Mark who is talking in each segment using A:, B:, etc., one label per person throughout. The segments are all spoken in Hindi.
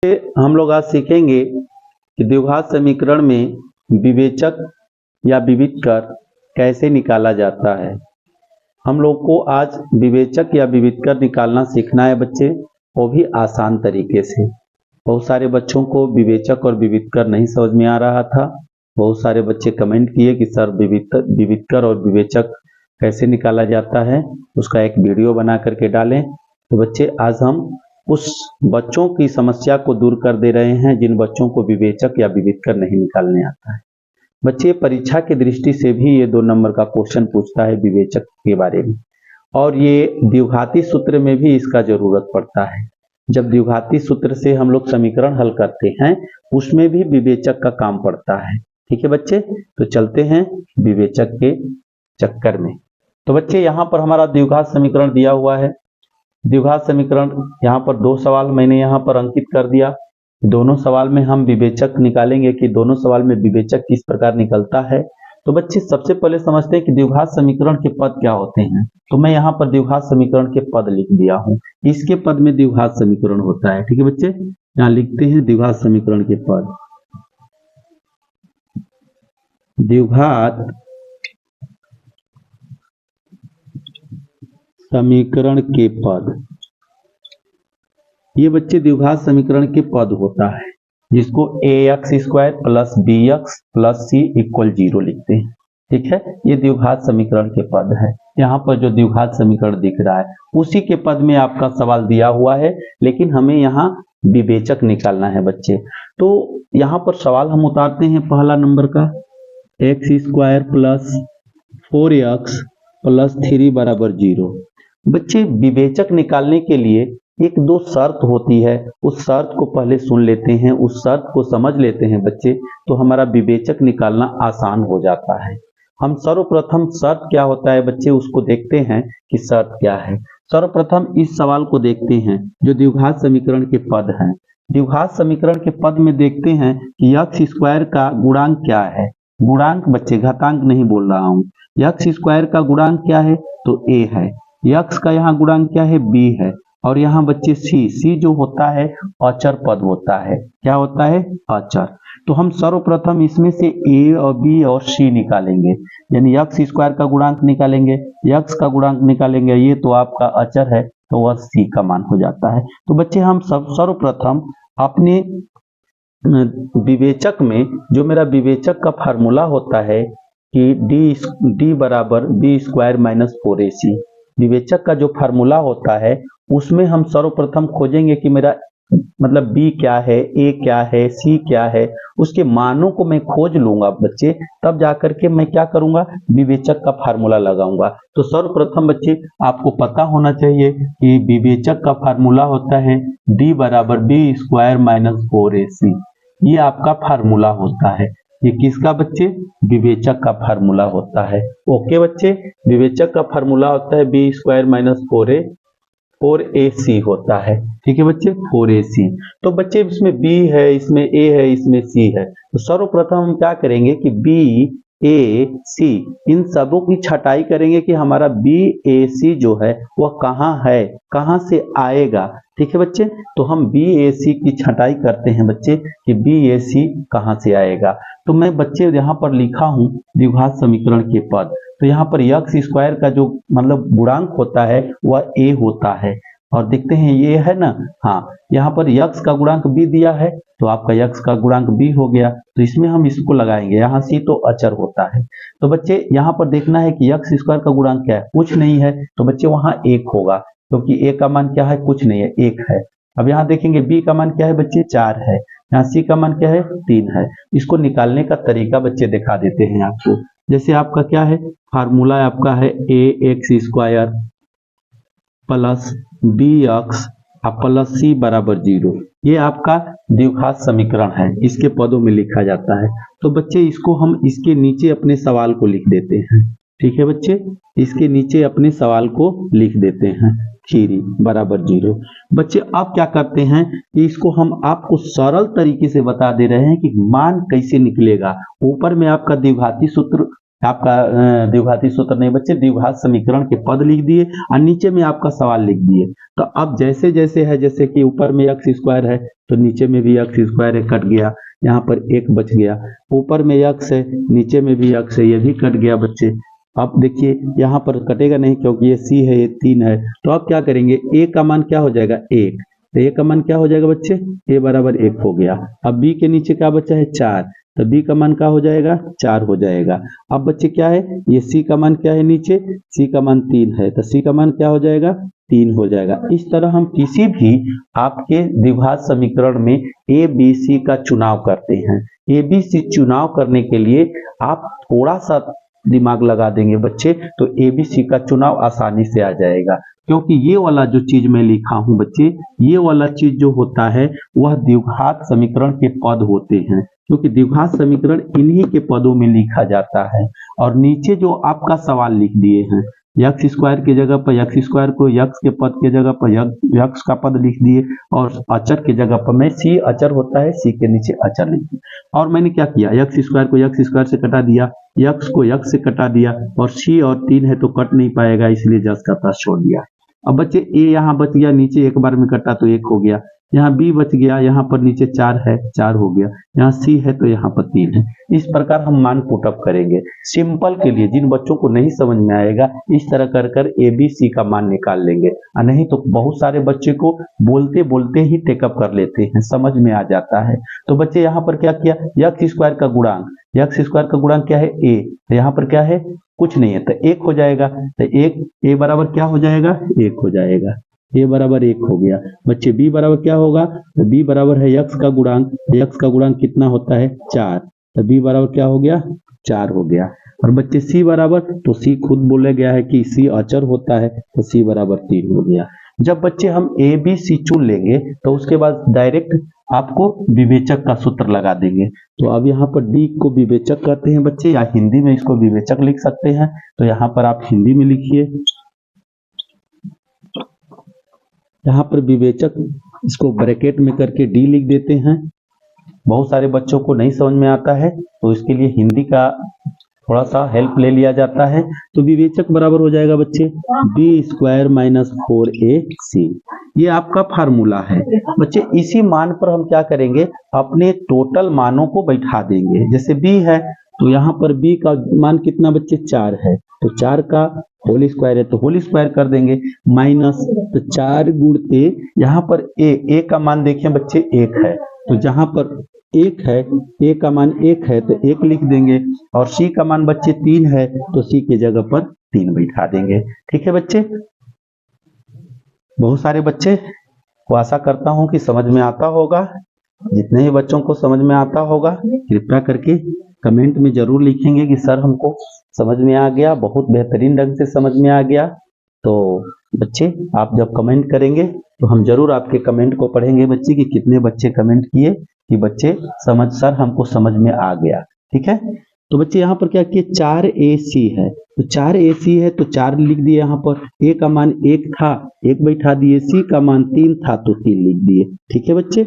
A: हम लोग आज सीखेंगे कि द्विघात समीकरण में विवेचक या विविधकर कैसे निकाला जाता है। हम लोग को आज विवेचक या विविधकर निकालना सीखना है बच्चे, वो भी आसान तरीके से। बहुत सारे बच्चों को विवेचक और विविधकर नहीं समझ में आ रहा था। बहुत सारे बच्चे कमेंट किए कि सर विविधकर और विवेचक कैसे निकाला जाता है, उसका एक वीडियो बना करके डालें। तो बच्चे आज हम उस बच्चों की समस्या को दूर कर दे रहे हैं जिन बच्चों को विवेचक या विविधकर नहीं निकालने आता है। बच्चे परीक्षा की दृष्टि से भी ये 2 नंबर का क्वेश्चन पूछता है विवेचक के बारे में, और ये द्विघाती सूत्र में भी इसका जरूरत पड़ता है। जब द्विघाती सूत्र से हम लोग समीकरण हल करते हैं उसमें भी विवेचक का काम पड़ता है। ठीक है बच्चे, तो चलते हैं विवेचक के चक्कर में। तो बच्चे यहाँ पर हमारा द्विघात समीकरण दिया हुआ है। द्विघात समीकरण यहाँ पर 2 सवाल मैंने यहाँ पर अंकित कर दिया। दोनों सवाल में हम विवेचक निकालेंगे कि दोनों सवाल में विवेचक किस प्रकार निकलता है। तो बच्चे सबसे पहले समझते हैं कि द्विघात समीकरण के पद क्या होते हैं। तो मैं यहाँ पर द्विघात समीकरण के पद लिख दिया हूँ। इसके पद में द्विघात समीकरण होता है। ठीक है बच्चे, यहाँ लिखते हैं द्विघात समीकरण के पद। द्विघात समीकरण के पद, ये बच्चे द्विघात समीकरण के पद होता है, जिसको ax² plus bx plus c equal 0 लिखते हैं। ठीक है, ये द्विघात समीकरण के पद है। यहाँ पर जो द्विघात समीकरण दिख रहा है उसी के पद में आपका सवाल दिया हुआ है, लेकिन हमें यहाँ विवेचक निकालना है बच्चे। तो यहाँ पर सवाल हम उतारते हैं पहला नंबर का, x² प्लस 4x प्लस 3 बराबर 0। बच्चे विवेचक निकालने के लिए 1-2 शर्त होती है, उस शर्त को पहले सुन लेते हैं, उस शर्त को समझ लेते हैं बच्चे, तो हमारा विवेचक निकालना आसान हो जाता है। हम सर्वप्रथम शर्त क्या होता है बच्चे उसको देखते हैं कि शर्त क्या है। सर्वप्रथम इस सवाल को देखते हैं जो द्विघात समीकरण के पद हैं। द्विघात समीकरण के पद में देखते हैं कि x² का गुणांक क्या है। गुणांक बच्चे, घातांक नहीं बोल रहा हूँ। x² का गुणांक क्या है तो a है। x का यहाँ गुणांक क्या है b है। और यहाँ बच्चे c जो होता है अचर पद होता है। क्या होता है? अचर। तो हम सर्वप्रथम इसमें से a और b और c निकालेंगे, यानी x² का गुणांक निकालेंगे, x का गुणांक निकालेंगे, ये तो आपका अचर है तो वह c का मान हो जाता है। तो बच्चे हम सर्वप्रथम अपने विवेचक में, जो मेरा विवेचक का फार्मूला होता है कि d बराबर b² माइनस 4ac, विवेचक का जो फार्मूला होता है उसमें हम सर्वप्रथम खोजेंगे कि मेरा मतलब b क्या है, a क्या है, c क्या है, उसके मानों को मैं खोज लूंगा बच्चे, तब जाकर के मैं क्या करूंगा, विवेचक का फार्मूला लगाऊंगा। तो सर्वप्रथम बच्चे आपको पता होना चाहिए कि विवेचक का फार्मूला होता है d बराबर b² माइनस 4ac। ये आपका फार्मूला होता है। ये किसका बच्चे? विवेचक का फार्मूला होता है। ओके बच्चे, विवेचक का फार्मूला होता है b² माइनस 4ac होता है। ठीक है बच्चे, 4ac। तो बच्चे इसमें b है, इसमें a है, इसमें c है। तो सर्वप्रथम हम क्या करेंगे कि b a c इन सबों की छटाई करेंगे कि हमारा b a c जो है वह कहाँ है, कहाँ से आएगा। ठीक है बच्चे, तो हम b a c की छटाई करते हैं बच्चे कि b a c कहाँ से आएगा। तो मैं बच्चे यहाँ पर लिखा हूँ द्विघात समीकरण के पद। तो यहाँ पर x² का जो मतलब गुणांक होता है वह a होता है, और देखते हैं ये है ना, हाँ, यहाँ पर x का गुणांक b दिया है तो आपका x का गुणांक b हो गया। तो इसमें हम इसको लगाएंगे, यहाँ c तो अचर होता है। तो बच्चे यहाँ पर देखना है कि x² का गुणांक क्या है, कुछ नहीं है, तो बच्चे वहाँ 1 होगा, क्योंकि a का मान क्या है, कुछ नहीं है, 1 है। अब यहाँ देखेंगे b का मान क्या है बच्चे, 4 है। यहाँ c का मान क्या है, 3 है। इसको निकालने का तरीका बच्चे दिखा देते हैं आपको। जैसे आपका क्या है, फार्मूला आपका है ax² plus bx plus c बराबर 0। ये आपका द्विघात समीकरण है, इसके पदों में लिखा जाता है। तो बच्चे इसको हम इसके नीचे अपने सवाल को लिख देते हैं। ठीक है बच्चे, इसके नीचे अपने सवाल को लिख देते हैं 3 बराबर 0। बच्चे आप क्या करते हैं कि इसको हम आपको सरल तरीके से बता दे रहे हैं कि मान कैसे निकलेगा। ऊपर में आपका द्विघाती सूत्र आपका द्विघाती सूत्र नहीं बच्चे, द्विघात समीकरण के पद लिख दिए और नीचे में आपका सवाल लिख दिए। तो अब जैसे जैसे है, जैसे कि ऊपर में एक्स स्क्वायर है तो नीचे में भी एक्स स्क्वायर है, कट गया, यहाँ पर एक बच गया, ऊपर में एक्स है नीचे में भी एक्स है, ये भी कट गया बच्चे। अब देखिए यहाँ पर कटेगा नहीं क्योंकि ये सी है, ये 3 है। तो अब क्या करेंगे, ए का मान क्या हो जाएगा 1, तो ए का मान क्या हो जाएगा बच्चे, ए बराबर 1 हो गया। अब बी के नीचे क्या बचा है 4, तो बी का मान क्या हो जाएगा 4 हो जाएगा। अब बच्चे क्या है, ये सी का मान क्या है नीचे, सी का मान 3 है, तो सी का मान क्या हो जाएगा 3 हो जाएगा। इस तरह हम किसी भी आपके द्विघात समीकरण में ए बी सी का चुनाव करते हैं। ए बी सी चुनाव करने के लिए आप थोड़ा सा दिमाग लगा देंगे बच्चे तो ए बी सी का चुनाव आसानी से आ जाएगा, क्योंकि ये वाला जो चीज मैं लिखा हूं बच्चे, ये वाला चीज जो होता है वह द्विघात समीकरण के पद होते हैं, क्योंकि द्विघात समीकरण इन्हीं के पदों में लिखा जाता है। और नीचे जो आपका सवाल लिख दिए हैं, एक्स स्क्वायर की जगह पर एक्स स्क्वायर को एक्स के पद के जगह पर एक्स का पद लिख दिए, और अचर की जगह पर मैं सी अचर होता है सी के नीचे अचर लिख दिया। और मैंने क्या किया, एक्स स्क्वायर को एक्स स्क्वायर से कटा दिया, एक्स को एक्स से कटा दिया, और सी और 3 है तो कट नहीं पाएगा, इसलिए जस का तस छोड़ दिया। अब बच्चे ए यहाँ बच गया, नीचे एक बार में कटा तो 1 हो गया, यहाँ बी बच गया, यहाँ पर नीचे 4 है 4 हो गया, यहाँ सी है तो यहाँ पर 3 है। इस प्रकार हम मान पुटअप करेंगे। सिंपल के लिए जिन बच्चों को नहीं समझ में आएगा इस तरह कर कर ए बी सी का मान निकाल लेंगे, और नहीं तो बहुत सारे बच्चे को बोलते बोलते ही टेकअप कर लेते हैं, समझ में आ जाता है। तो बच्चे यहाँ पर क्या किया, एक्स स्क्वायर का गुणांक, एक्स स्क्वायर का गुणांक क्या है ए, तो यहाँ पर क्या है कुछ नहीं है तो 1 हो जाएगा, तो 1 ए बराबर क्या हो जाएगा 1 हो जाएगा, ए बराबर 1 हो गया। बच्चे बी बराबर क्या होगा, तो बी बराबर है एक्स का गुणांक, एक्स का गुणांक कितना होता है 4, तो बी बराबर क्या हो गया 4 हो गया। और बच्चे सी बराबर, तो सी खुद बोला गया है कि सी अचर होता है, तो सी बराबर 3 हो गया। जब बच्चे हम ए बी सी चुन लेंगे तो उसके बाद डायरेक्ट आपको विवेचक का सूत्र लगा देंगे। तो अब यहाँ पर डी को विवेचक कहते हैं बच्चे, या हिंदी में इसको विवेचक लिख सकते हैं, तो यहाँ पर आप हिंदी में लिखिए, यहाँ पर विवेचक इसको ब्रैकेट में करके डी लिख देते हैं। बहुत सारे बच्चों को नहीं समझ में आता है तो इसके लिए हिंदी का थोड़ा सा हेल्प ले लिया जाता है। तो विवेचक बराबर हो जाएगा बच्चे बी स्क्वायर माइनस 4ac, ये आपका फार्मूला है बच्चे। इसी मान पर हम क्या करेंगे, अपने टोटल मानों को बैठा देंगे। जैसे b है तो यहाँ पर b का मान कितना बच्चे 4 है, तो 4 का होल स्क्वायर है तो होल स्क्वायर कर देंगे, माइनस तो 4 गुणते यहाँ पर a का मान देखिए बच्चे 1 है, तो जहां पर 1 है a का मान 1 है तो 1 लिख देंगे, और c का मान बच्चे 3 है तो c की जगह पर 3 बैठा देंगे। ठीक है बच्चे, बहुत सारे बच्चे को आशा करता हूं कि समझ में आता होगा। जितने ही बच्चों को समझ में आता होगा कृपया करके कमेंट में जरूर लिखेंगे कि सर हमको समझ में आ गया, बहुत बेहतरीन ढंग से समझ में आ गया। तो बच्चे आप जब कमेंट करेंगे तो हम जरूर आपके कमेंट को पढ़ेंगे बच्चे कि कितने बच्चे कमेंट किए कि बच्चे समझ सर हमको समझ में आ गया। ठीक है, तो बच्चे यहाँ पर क्या किए 4ac है, तो 4ac है तो 4 लिख दिए, यहाँ पर a का मान 1 था 1 बैठा दिए, c का मान 3 था तो 3 लिख दिए। ठीक है बच्चे,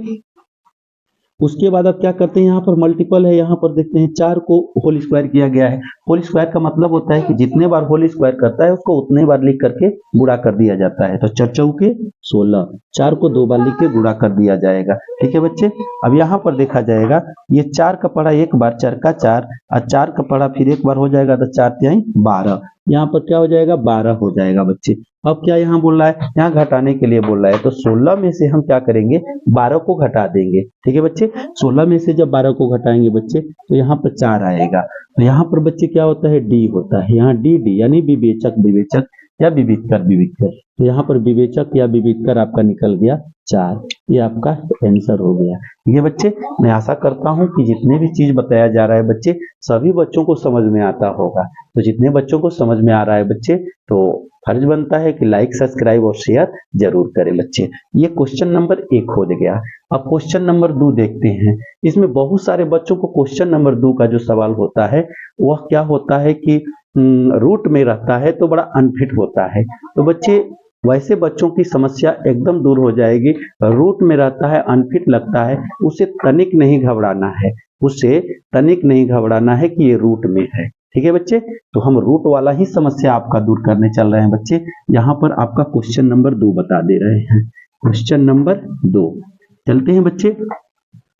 A: उसके बाद अब क्या करते हैं, यहाँ पर मल्टीपल है, यहाँ पर देखते हैं 4 को होल स्क्वायर किया गया है। होल स्क्वायर का मतलब होता है कि जितने बार होल स्क्वायर करता है उसको उतने बार लिख करके गुणा कर दिया जाता है। तो 4 चौके 16, 4 को 2 बार लिख के गुणा कर दिया जाएगा। ठीक है बच्चे, अब यहाँ पर देखा जाएगा ये 4 का पढ़ा एक बार, 4 का 4, और 4 का पढ़ा फिर एक बार हो जाएगा तो 4 तिहाई 12, यहाँ पर क्या हो जाएगा 12 हो जाएगा बच्चे। अब क्या यहाँ बोल रहा है, यहाँ घटाने के लिए बोल रहा है, तो 16 में से हम क्या करेंगे 12 को घटा देंगे। ठीक है बच्चे, 16 में से जब 12 को घटाएंगे बच्चे तो यहाँ पर 4 आएगा, तो यहाँ पर बच्चे क्या होता है डी होता है, यहाँ डी यानी विवेचक विवेचक या विविधकर विविधकर, तो यहाँ पर विवेचक या विविधकर आपका निकल गया 4, ये आपका आंसर हो गया। ये बच्चे मैं आशा करता हूँ कि जितने भी चीज बताया जा रहा है बच्चे सभी बच्चों को समझ में आता होगा। तो जितने बच्चों को समझ में आ रहा है बच्चे तो फर्ज बनता है कि लाइक सब्सक्राइब और शेयर जरूर करें बच्चे। ये क्वेश्चन नंबर 1 हो गया। अब क्वेश्चन नंबर 2 देखते हैं। इसमें बहुत सारे बच्चों को क्वेश्चन नंबर 2 का जो सवाल होता है वह क्या होता है कि रूट में रहता है तो बड़ा अनफिट होता है। तो बच्चे वैसे बच्चों की समस्या एकदम दूर हो जाएगी। रूट में रहता है, अनफिट लगता है, उसे तनिक नहीं घबराना है, उसे तनिक नहीं घबराना है कि ये रूट में है। ठीक है बच्चे, तो हम रूट वाला ही समस्या आपका दूर करने चल रहे हैं बच्चे। यहाँ पर आपका क्वेश्चन नंबर 2 बता दे रहे हैं। क्वेश्चन नंबर 2 चलते हैं बच्चे।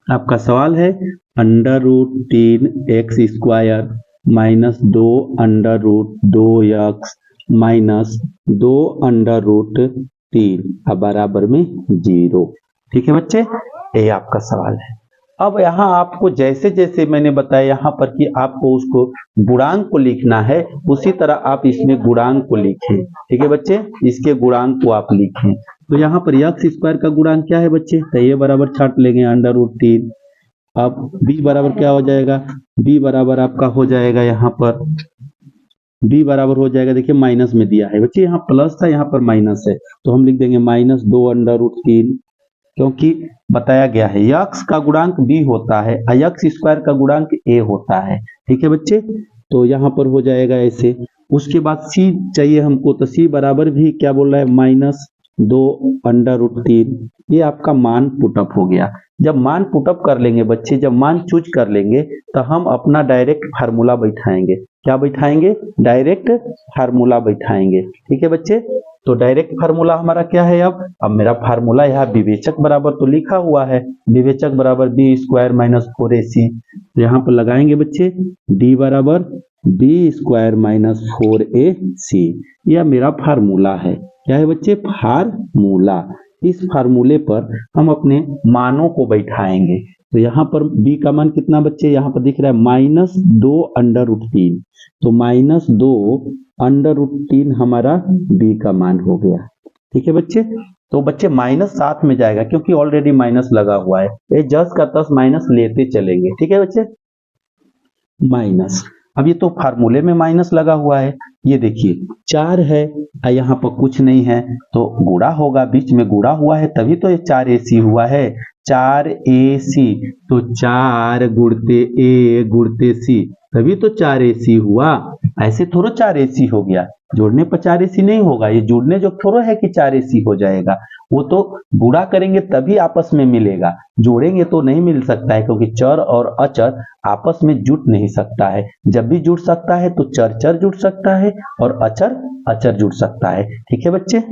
A: आपका सवाल है √3x² माइनस 2 √2x माइनस 2 √3 बराबर में 0। ठीक है बच्चे, ये आपका सवाल है। अब यहाँ आपको जैसे जैसे मैंने बताया यहाँ पर कि आपको उसको गुणांक को लिखना है, उसी तरह आप इसमें गुणांक को लिखें। ठीक है बच्चे, इसके गुणांक को आप लिखें। तो यहाँ पर x² का गुणांक क्या है बच्चे, तो ये बराबर छाट लेंगे √3। अब b बराबर क्या हो जाएगा, b बराबर आपका हो जाएगा यहाँ पर b बराबर हो जाएगा, देखिए माइनस में दिया है बच्चे, यहाँ प्लस था यहाँ पर माइनस है, तो हम लिख देंगे माइनस 2 √3, क्योंकि बताया गया है x का गुणांक b होता है, x² का गुणांक a होता है। ठीक है बच्चे, तो यहाँ पर हो जाएगा ऐसे। उसके बाद c चाहिए हमको, तो c बराबर भी क्या बोल रहा है, माइनस 2 √3। ये आपका मान पुटअप हो गया। जब मान पुटअप कर लेंगे बच्चे, जब मान चूज कर लेंगे, तो हम अपना डायरेक्ट फार्मूला बैठाएंगे। क्या बैठाएंगे, डायरेक्ट फार्मूला बैठाएंगे। ठीक है बच्चे, तो डायरेक्ट फार्मूला हमारा क्या है, अब मेरा फार्मूला यहाँ विवेचक बराबर तो लिखा हुआ है, विवेचक बराबर b² माइनस 4ac। तो यहाँ पर लगाएंगे बच्चे d बराबर b² माइनस 4ac। यह मेरा फार्मूला है। क्या है बच्चे, फार्मूला। इस फार्मूले पर हम अपने मानों को बैठाएंगे। तो यहाँ पर b का मान कितना बच्चे, यहाँ पर दिख रहा है माइनस 2 √3, तो माइनस 2 √3 हमारा b का मान हो गया। ठीक है बच्चे, तो बच्चे माइनस साथ में जाएगा क्योंकि ऑलरेडी माइनस लगा हुआ है, ये जस का तस माइनस लेते चलेंगे। ठीक है बच्चे, माइनस, अब ये तो फार्मूले में माइनस लगा हुआ है, ये देखिए 4 है, यहाँ पर कुछ नहीं है, तो गुणा होगा, बीच में गुणा हुआ है तभी तो ये 4ac हुआ है। 4ac, तो 4 गुणते a गुणते c, तभी तो 4ac हुआ। ऐसे थोड़ा 4ac हो गया, जोड़ने पर 4ac नहीं होगा, ये जोड़ने जो थोड़ा है कि 4ac हो जाएगा, वो तो गुणा करेंगे तभी आपस में मिलेगा, जोड़ेंगे तो नहीं मिल सकता है, क्योंकि चर और अचर आपस में जुड़ नहीं सकता है। जब भी जुड़ सकता है तो चर चर जुड़ सकता है और अचर अचर जुड़ सकता है। ठीक है बच्चे,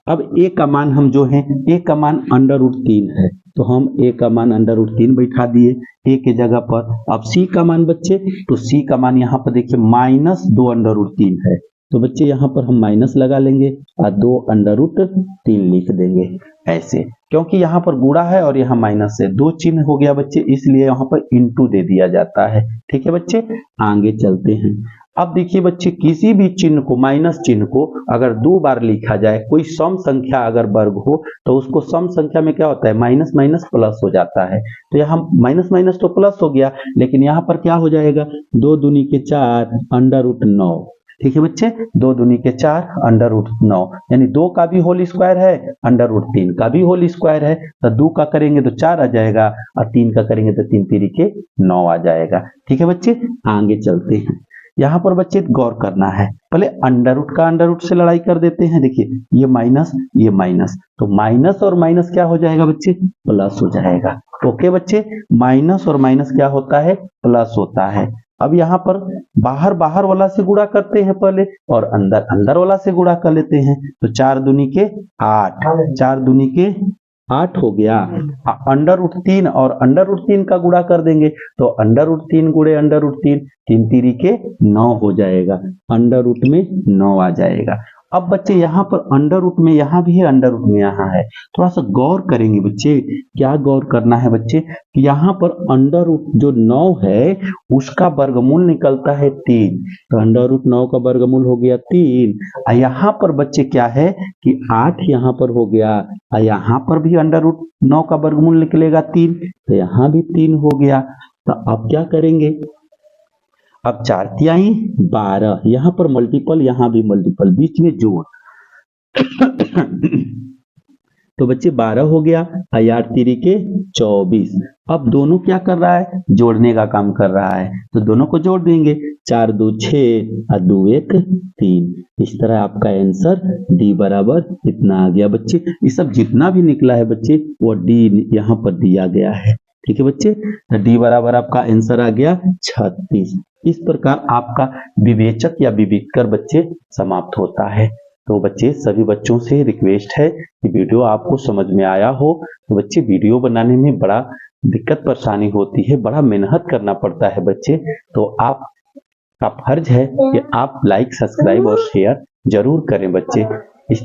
A: अब a का मान हम जो है, a का मान √3 है, तो हम a का मान √3 बैठा दिए a के जगह पर। अब c का मान बच्चे, तो c का मान यहाँ पर देखिए माइनस 2 √3 है, तो बच्चे यहाँ पर हम माइनस लगा लेंगे और 2 √3 लिख देंगे ऐसे, क्योंकि यहाँ पर गुणा है और यहाँ माइनस है, दो चिन्ह हो गया बच्चे, इसलिए यहाँ पर इंटू दे दिया जाता है। ठीक है बच्चे, आगे चलते हैं। अब देखिए बच्चे, किसी भी चिन्ह को, माइनस चिन्ह को अगर 2 बार लिखा जाए, कोई सम संख्या अगर वर्ग हो, तो उसको सम संख्या में क्या होता है, माइनस माइनस प्लस हो जाता है। तो यहाँ माइनस माइनस तो प्लस हो गया, लेकिन यहाँ पर क्या हो जाएगा, 2 दूनी के 4 √9। ठीक है बच्चे, 2 दूनी के 4 √9, यानी 2 का भी होल स्क्वायर है, √3 का भी होल स्क्वायर है, तो 2 का करेंगे तो 4 आ जाएगा और 3 का करेंगे तो 3 3 के 9 आ जाएगा। ठीक है बच्चे, आगे चलते हैं। यहाँ पर बच्चे गौर करना है, पहले अंडर का अंडर से लड़ाई कर देते हैं। देखिए ये माइनस, तो माइनस और माइनस क्या हो जाएगा बच्चे, प्लस हो जाएगा। ओके बच्चे, माइनस और माइनस क्या होता है, प्लस होता है। अब यहाँ पर बाहर बाहर वाला से गुणा करते हैं पहले, और अंदर अंदर वाला से गुणा कर लेते हैं। तो 4 दूनी के 8, 4 दूनी के 8 हो गया। √3 और √3 का गुणा कर देंगे, तो √3 गुणे √3, 3 3 के 9 हो जाएगा, अंडर रूट में 9 आ जाएगा। अब बच्चे यहाँ पर अंडर रूट में यहाँ भी है, अंडर रूट में यहाँ है, थोड़ा सा गौर करेंगे बच्चे। क्या गौर करना है बच्चे, कि यहाँ पर अंडर रूट जो 9 है उसका वर्गमूल निकलता है 3, तो अंडर रूट 9 का वर्गमूल हो गया 3। यहाँ पर बच्चे क्या है कि 8 यहाँ पर हो गया, यहाँ पर भी अंडर रूट 9 का वर्गमूल निकलेगा 3, तो यहाँ भी 3 हो गया। तो अब क्या करेंगे, अब 4 तिहाई 12, यहाँ पर मल्टीपल, यहाँ भी मल्टीपल, बीच में जोड़ तो बच्चे 12 हो गया, 8 3 के 24। अब दोनों क्या कर रहा है, जोड़ने का काम कर रहा है, तो दोनों को जोड़ देंगे, 4 2 6 और 2 1 3। इस तरह आपका आंसर डी बराबर इतना आ गया बच्चे। ये सब जितना भी निकला है बच्चे वो डी यहाँ पर दिया गया है। ठीक है बच्चे, डी बराबर आपका आंसर आ गया 36। इस प्रकार आपका विवेचक या विविधकर बच्चे समाप्त होता है। तो बच्चे सभी बच्चों से रिक्वेस्ट है कि वीडियो आपको समझ में आया हो। तो बच्चे वीडियो बनाने में बड़ा दिक्कत परेशानी होती है, बड़ा मेहनत करना पड़ता है बच्चे। तो आपका फर्ज है कि आप लाइक, सब्सक्राइब और शेयर जरूर करें बच्चे।